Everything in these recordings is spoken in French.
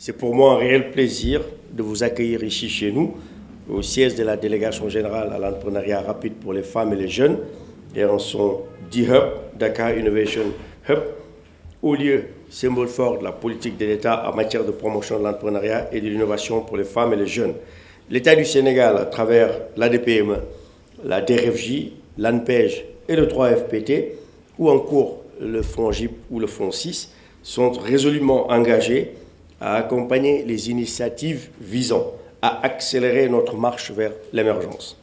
C'est pour moi un réel plaisir de vous accueillir ici chez nous, au siège de la délégation générale à l'entrepreneuriat rapide pour les femmes et les jeunes, et en son D-Hub, Dakar Innovation Hub, au lieu symbole fort de la politique de l'État en matière de promotion de l'entrepreneuriat et de l'innovation pour les femmes et les jeunes. L'État du Sénégal, à travers l'ADPME, la DRFJ, l'ANPEJ et le 3FPT, ou en cours le FONGIP ou le Fonds 6, sont résolument engagés à accompagner les initiatives visant à accélérer notre marche vers l'émergence.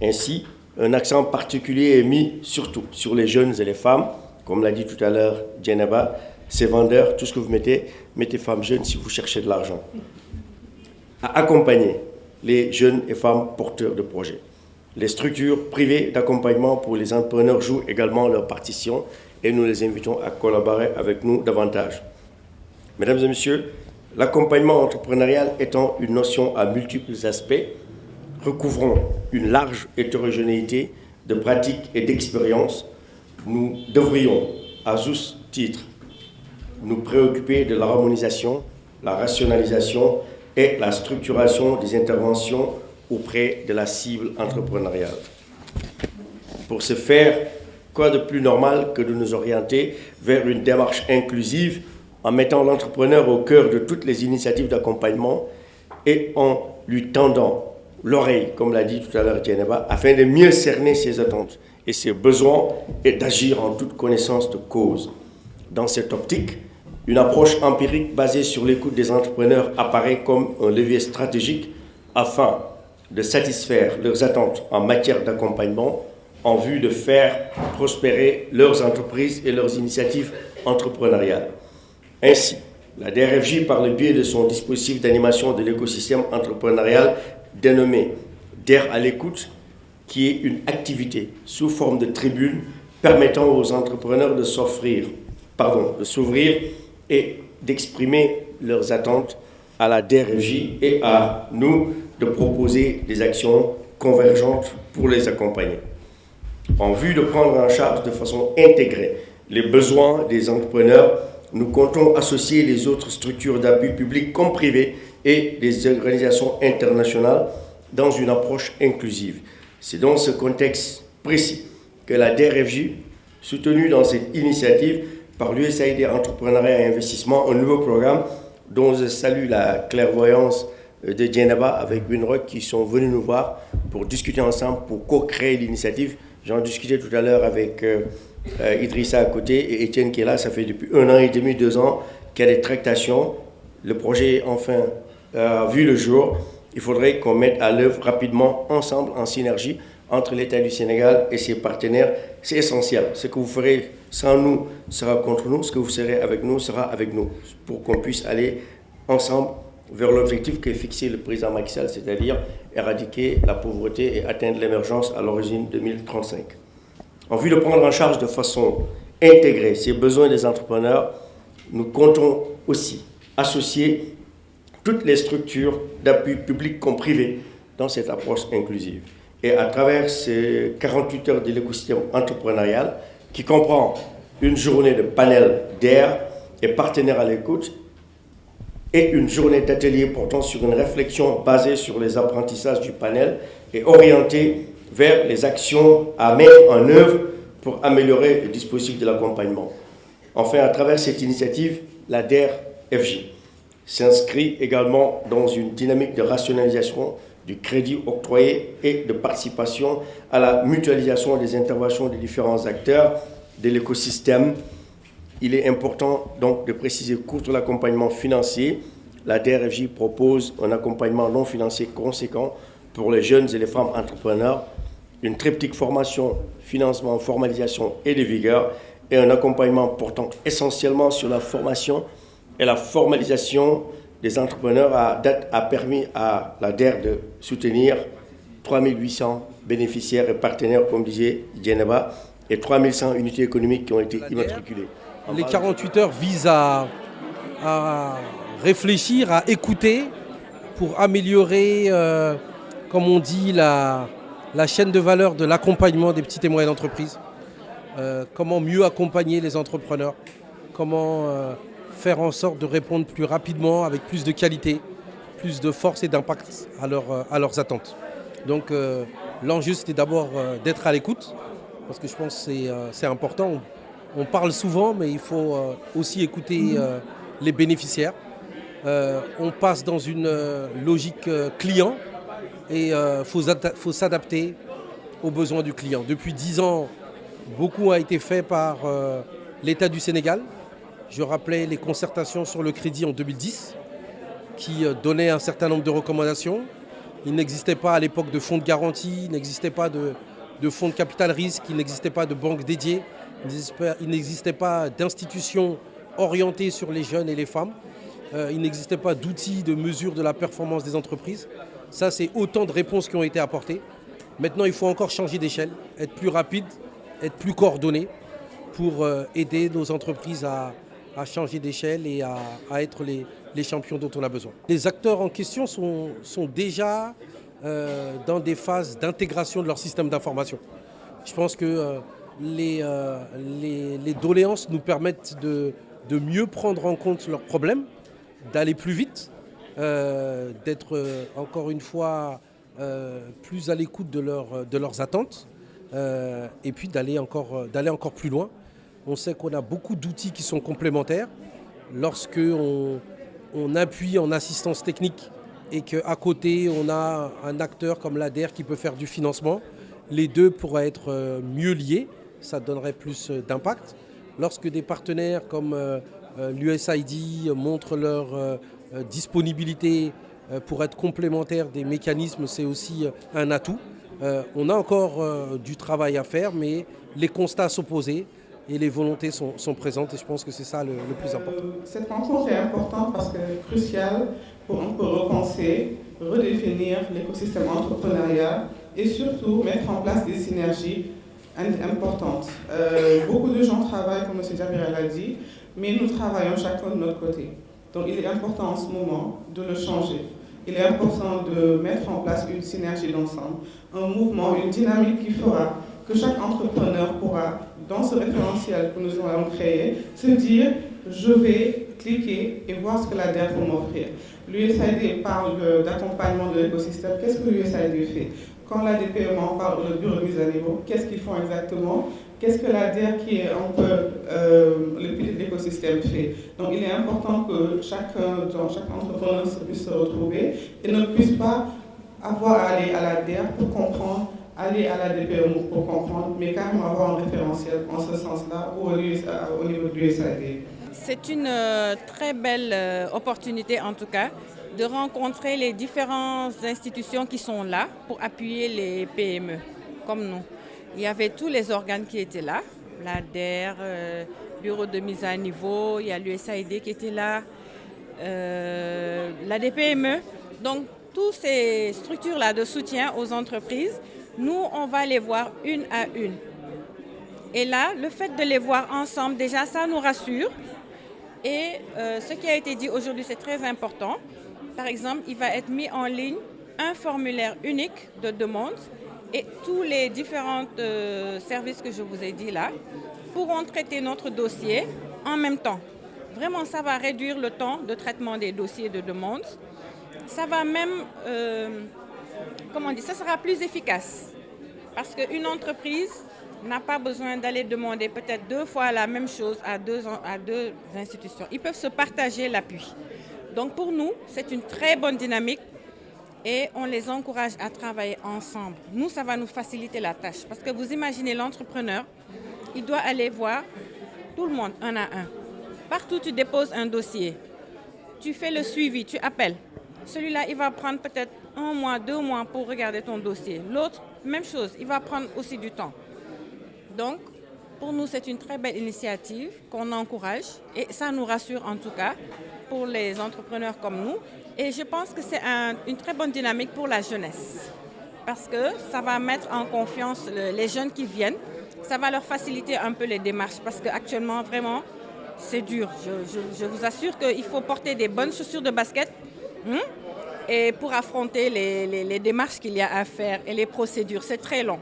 Ainsi, un accent particulier est mis surtout sur les jeunes et les femmes, comme l'a dit tout à l'heure Djeneba, ces vendeurs, tout ce que vous mettez femmes jeunes si vous cherchez de l'argent. À accompagner les jeunes et femmes porteurs de projets. Les structures privées d'accompagnement pour les entrepreneurs jouent également leur partition et nous les invitons à collaborer avec nous davantage. Mesdames et messieurs, l'accompagnement entrepreneurial étant une notion à multiples aspects, recouvrant une large hétérogénéité de pratiques et d'expériences, nous devrions, à juste titre, nous préoccuper de la harmonisation, la rationalisation et la structuration des interventions auprès de la cible entrepreneuriale. Pour ce faire, quoi de plus normal que de nous orienter vers une démarche inclusive en mettant l'entrepreneur au cœur de toutes les initiatives d'accompagnement et en lui tendant l'oreille, comme l'a dit tout à l'heure Djeneba, afin de mieux cerner ses attentes et ses besoins et d'agir en toute connaissance de cause. Dans cette optique, une approche empirique basée sur l'écoute des entrepreneurs apparaît comme un levier stratégique afin de satisfaire leurs attentes en matière d'accompagnement en vue de faire prospérer leurs entreprises et leurs initiatives entrepreneuriales. Ainsi, la DRFJ, par le biais de son dispositif d'animation de l'écosystème entrepreneurial dénommé DER à l'écoute, qui est une activité sous forme de tribune permettant aux entrepreneurs de s'ouvrir et d'exprimer leurs attentes à la DRFJ et à nous de proposer des actions convergentes pour les accompagner. En vue de prendre en charge de façon intégrée les besoins des entrepreneurs, nous comptons associer les autres structures d'appui public comme privées et des organisations internationales dans une approche inclusive. C'est dans ce contexte précis que la DRFJ, soutenue dans cette initiative par l'USAID Entrepreneuriat et Investissement, un nouveau programme dont je salue la clairvoyance de Djeneba avec Winrock qui sont venus nous voir pour discuter ensemble, pour co-créer l'initiative. J'en discutais tout à l'heure avec Idrissa à côté et Étienne qui est là. Ça fait depuis 1 an et demi, 2 ans qu'il y a des tractations. Le projet, enfin, a vu le jour. Il faudrait qu'on mette à l'œuvre rapidement, ensemble, en synergie, entre l'État du Sénégal et ses partenaires. C'est essentiel. Ce que vous ferez sans nous sera contre nous. Ce que vous ferez avec nous sera avec nous. Pour qu'on puisse aller ensemble vers l'objectif qu'est fixé le président Macky Sall, c'est-à-dire éradiquer la pauvreté et atteindre l'émergence à l'horizon 2035. En vue de prendre en charge de façon intégrée ces besoins des entrepreneurs, nous comptons aussi associer toutes les structures d'appui public comme privé dans cette approche inclusive. Et à travers ces 48 heures de l'écosystème entrepreneurial, qui comprend une journée de panel d'air et partenaires à l'écoute, et une journée d'atelier portant sur une réflexion basée sur les apprentissages du panel et orientée vers les actions à mettre en œuvre pour améliorer le dispositif de l'accompagnement. Enfin, à travers cette initiative, la DER-FJ s'inscrit également dans une dynamique de rationalisation du crédit octroyé et de participation à la mutualisation des interventions des différents acteurs de l'écosystème. Il est important donc de préciser qu'outre l'accompagnement financier, la DRFJ propose un accompagnement non financier conséquent pour les jeunes et les femmes entrepreneurs, une triptyque formation, financement, formalisation et de vigueur, et un accompagnement portant essentiellement sur la formation et la formalisation des entrepreneurs. À date a permis à la DER de soutenir 3800 bénéficiaires et partenaires, comme disait Djeneba, et 3100 unités économiques qui ont été immatriculées. Les 48 heures visent à réfléchir, à écouter pour améliorer, comme on dit, la chaîne de valeur de l'accompagnement des petites et moyennes entreprises. Comment mieux accompagner les entrepreneurs, comment faire en sorte de répondre plus rapidement, avec plus de qualité, plus de force et d'impact à leurs attentes. Donc l'enjeu, c'était d'abord d'être à l'écoute, parce que je pense que c'est important. On parle souvent, mais il faut aussi écouter les bénéficiaires. On passe dans une logique client et il faut s'adapter aux besoins du client. Depuis 10 ans, beaucoup a été fait par l'État du Sénégal. Je rappelais les concertations sur le crédit en 2010 qui donnaient un certain nombre de recommandations. Il n'existait pas à l'époque de fonds de garantie, il n'existait pas de fonds de capital risque, il n'existait pas de banque dédiée, il n'existait pas d'institutions orientées sur les jeunes et les femmes. Il n'existait pas d'outils de mesure de la performance des entreprises. Ça, c'est autant de réponses qui ont été apportées. Maintenant, il faut encore changer d'échelle, être plus rapide, être plus coordonné pour aider nos entreprises à changer d'échelle et à être les champions dont on a besoin. Les acteurs en question sont déjà dans des phases d'intégration de leur système d'information. Je pense que les doléances nous permettent de mieux prendre en compte leurs problèmes, d'aller plus vite, d'être encore une fois plus à l'écoute de leurs attentes et puis d'aller encore plus loin. On sait qu'on a beaucoup d'outils qui sont complémentaires. Lorsque on appuie en assistance technique et qu'à côté on a un acteur comme l'ADER qui peut faire du financement, les deux pourraient être mieux liés, ça donnerait plus d'impact. Lorsque des partenaires comme l'USAID montrent leur disponibilité pour être complémentaires des mécanismes, c'est aussi un atout. On a encore du travail à faire, mais les constats s'opposer et les volontés sont présentes et je pense que c'est ça le plus important. Cette rencontre est importante parce qu'elle est cruciale pour un peu repenser, redéfinir l'écosystème entrepreneurial et surtout mettre en place des synergies importantes. Beaucoup de gens travaillent, comme M. Jabir l'a dit, mais nous travaillons chacun de notre côté. Donc il est important en ce moment de le changer. Il est important de mettre en place une synergie d'ensemble, un mouvement, une dynamique qui fera que chaque entrepreneur pourra, dans ce référentiel que nous allons créer, se dire « je vais cliquer et voir ce que l'ADER peut m'offrir ». L'USAID parle d'accompagnement de l'écosystème. Qu'est-ce que l'USAID fait? Quand la DPEM parle de bureau de mise à niveau, qu'est-ce qu'ils font exactement? Qu'est-ce que l'ADER, qui est un peu le pilier de l'écosystème, fait? Donc il est important que chaque entrepreneur puisse se retrouver et ne puisse pas avoir à aller à l'ADER pour comprendre, aller à la DPEM pour comprendre, mais carrément avoir un référentiel en ce sens-là ou au niveau de l'USAID. C'est une très belle opportunité en tout cas de rencontrer les différentes institutions qui sont là pour appuyer les PME comme nous. Il y avait tous les organes qui étaient là, l'ADER, bureau de mise à niveau, il y a l'USAID qui était là, la DPME. Donc toutes ces structures-là de soutien aux entreprises, nous on va les voir une à une. Et là, le fait de les voir ensemble, déjà ça nous rassure. Et ce qui a été dit aujourd'hui, c'est très important. Par exemple, il va être mis en ligne un formulaire unique de demande et tous les différents services que je vous ai dit là pourront traiter notre dossier en même temps. Vraiment, ça va réduire le temps de traitement des dossiers de demande. Ça va même, ça sera plus efficace parce qu'une entreprise n'a pas besoin d'aller demander peut-être 2 fois la même chose à deux institutions. Ils peuvent se partager l'appui. Donc pour nous, c'est une très bonne dynamique et on les encourage à travailler ensemble. Nous, ça va nous faciliter la tâche parce que vous imaginez l'entrepreneur, il doit aller voir tout le monde un à un. Partout, tu déposes un dossier, tu fais le suivi, tu appelles. Celui-là, il va prendre peut-être 1 mois, 2 mois pour regarder ton dossier. L'autre, même chose, il va prendre aussi du temps. Donc, pour nous, c'est une très belle initiative qu'on encourage et ça nous rassure en tout cas pour les entrepreneurs comme nous. Et je pense que c'est une très bonne dynamique pour la jeunesse parce que ça va mettre en confiance les jeunes qui viennent. Ça va leur faciliter un peu les démarches parce qu'actuellement, vraiment, c'est dur. Je vous assure qu'il faut porter des bonnes chaussures de basket et pour affronter les démarches qu'il y a à faire et les procédures. C'est très long.